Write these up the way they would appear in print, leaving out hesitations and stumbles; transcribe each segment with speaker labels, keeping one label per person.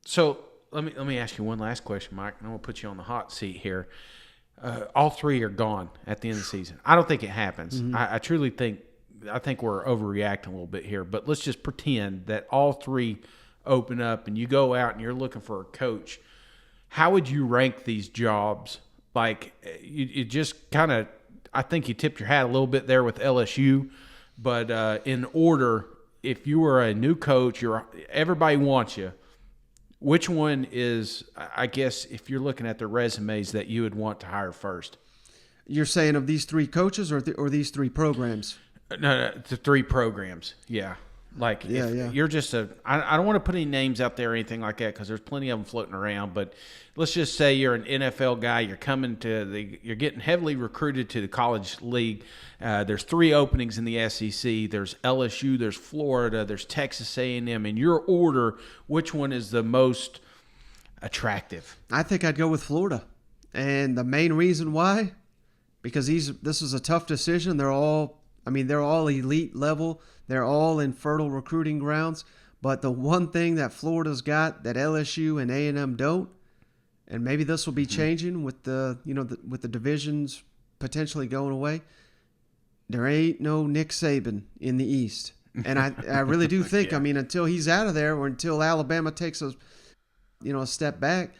Speaker 1: So let me ask you one last question, Mike. And I'm gonna put you on the hot seat here. All three are gone at the end of the season. I don't think it happens. I truly think. I think we're overreacting a little bit here, but let's just pretend that all three open up and you go out and you're looking for a coach. How would you rank these jobs? Like you just kind of, I think you tipped your hat a little bit there with LSU, but in order, if you were a new coach, everybody wants you. Which one is, I guess, if you're looking at their resumes, that you would want to hire first?
Speaker 2: You're saying of these three coaches or these three programs?
Speaker 1: No, the three programs. Yeah. Like, you're just I don't want to put any names out there or anything like that because there's plenty of them floating around. But let's just say you're an NFL guy. You're you're getting heavily recruited to the college league. There's three openings in the SEC. There's LSU. There's Florida. There's Texas A&M. In your order, which one is the most attractive?
Speaker 2: I think I'd go with Florida, and the main reason why, because this is a tough decision. They're all elite level. They're all in fertile recruiting grounds. But the one thing that Florida's got that LSU and A&M don't, and maybe this will be changing with with the divisions potentially going away, there ain't no Nick Saban in the East. And I really do think, until he's out of there or until Alabama takes a step back,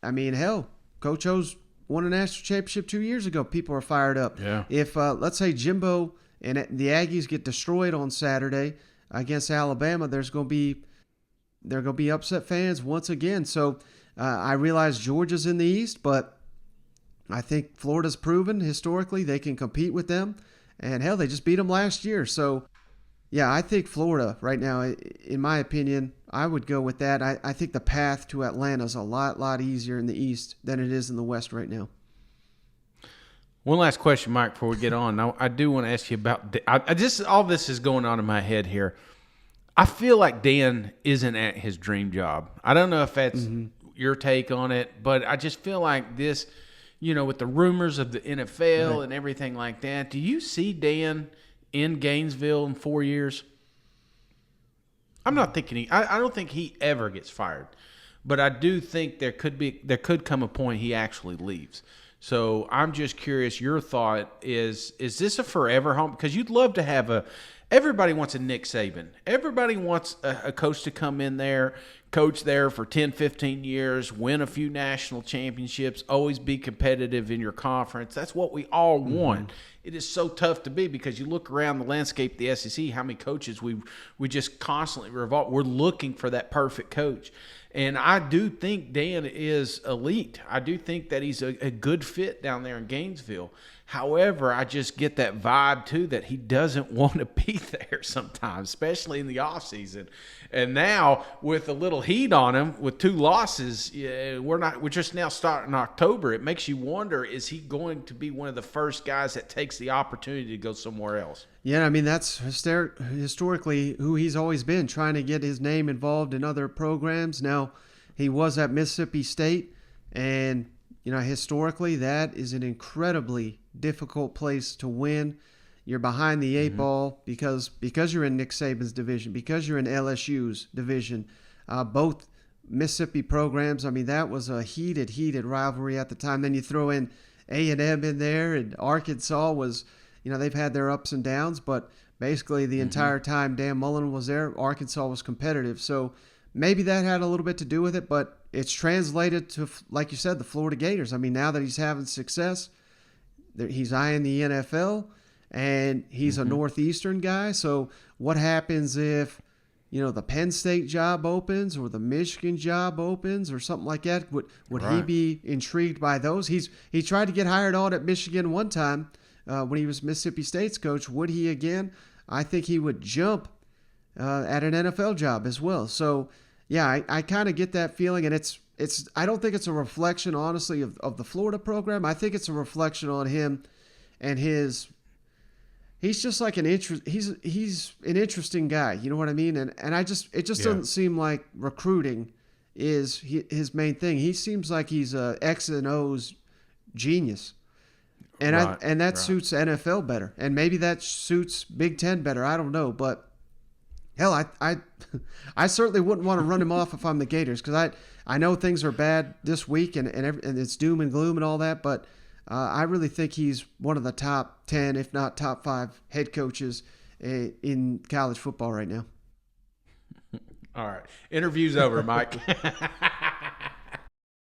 Speaker 2: hell, Coach O's won a national championship 2 years ago. People are fired up.
Speaker 1: Yeah.
Speaker 2: If, let's say, Jimbo and the Aggies get destroyed on Saturday against Alabama, there are going to be upset fans once again. So I realize Georgia's in the East, but I think Florida's proven historically they can compete with them. And hell, they just beat them last year. So yeah, I think Florida right now, in my opinion, I would go with that. I think the path to Atlanta is a lot easier in the East than it is in the West right now.
Speaker 1: One last question, Mike, before we get on. Now, I do want to ask you about all this is going on in my head here. I feel like Dan isn't at his dream job. I don't know if that's your take on it, but I just feel like this, with the rumors of the NFL and everything like that. Do you see Dan in Gainesville in 4 years? I'm not thinking I don't think he ever gets fired, but I do think there could come a point he actually leaves. So I'm just curious, your thought is this a forever home? Because you'd love to have everybody wants a Nick Saban. Everybody wants a coach to come in there, coach there for 10, 15 years, win a few national championships, always be competitive in your conference. That's what we all want. It is so tough to be because you look around the landscape of the SEC, how many coaches we just constantly revolve. We're looking for that perfect coach. And I do think Dan is elite. I do think that he's a good fit down there in Gainesville. However, I just get that vibe, too, that he doesn't want to be there sometimes, especially in the offseason. And now, with a little heat on him, with 2 losses, we're just now starting October. It makes you wonder, is he going to be one of the first guys that takes the opportunity to go somewhere else?
Speaker 2: Yeah, that's historically who he's always been, trying to get his name involved in other programs. Now, he was at Mississippi State, and historically that is an incredibly difficult place to win. You're behind the 8 ball because you're in Nick Saban's division, because you're in LSU's division. Both Mississippi programs, that was a heated rivalry at the time. Then you throw in A&M in there, and Arkansas was, they've had their ups and downs, but basically the entire time Dan Mullen was there, Arkansas was competitive. So maybe that had a little bit to do with it, but it's translated to, like you said, the Florida Gators. Now that he's having success, he's eyeing the NFL, and he's a Northeastern guy. So what happens if, the Penn State job opens or the Michigan job opens or something like that? Would he be intrigued by those? He tried to get hired on at Michigan one time when he was Mississippi State's coach. Would he again? I think he would jump at an NFL job as well. So, yeah, I kind of get that feeling, and it's I don't think it's a reflection, honestly, of the Florida program. I think it's a reflection on him and his. He's just like he's an interesting guy. You know what I mean? And it just doesn't seem like recruiting is his main thing. He seems like he's a X and O's genius. And that suits NFL better. And maybe that suits Big Ten better. I don't know. But Hell, I certainly wouldn't want to run him off if I'm the Gators, because I know things are bad this week and it's doom and gloom and all that, but I really think he's one of the top 10, if not top 5 head coaches in college football right now.
Speaker 1: All right. Interview's over, Mike.